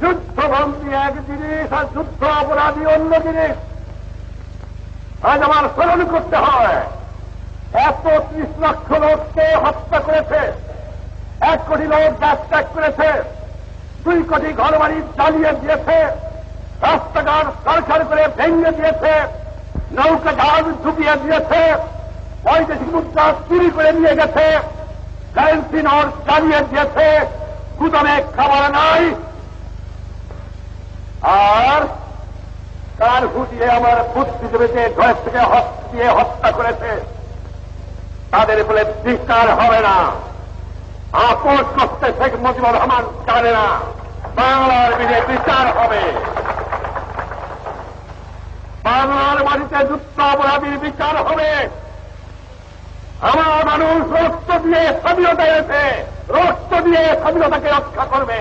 যুদ্ধবন্দী এক জিনিস আর যুদ্ধ অপরাধী অন্য জিনিস। আজ আমার স্মরণ করতে হয়, এত 30 লক্ষ লোককে হত্যা করেছে, 1 কোটি লোক গ্যাস ত্যাগ করেছে, 2 কোটি ঘরবাড়ি জ্বালিয়ে দিয়েছে, রাস্তাঘাট সরকার করে ভেঙে দিয়েছে, নৌকা জাহাজ ডুবিয়ে দিয়েছে, বৈদেশিক মুদ্রা চুরি করে নিয়ে গেছে, কারেন্সি নোট জ্বালিয়ে দিয়েছে, গুদামে খাবার নাই, আর কার ফুটিয়ে আমার বুদ্ধিজীবীকে ঘরের থেকে দিয়ে হত্যা করেছে, তাদের বলে বিচার হবে না। আপোষ করতে শেখ মুজিবুর রহমান জানে না, বাংলার বিজে বিচার হবে। বাংলার মাটিতে যুদ্ধ অপরাধীর বিচার হবে। আমার মানুষ রক্ত দিয়ে স্বাধীনতা এনেছে, রক্ত দিয়ে স্বাধীনতাকে রক্ষা করবে।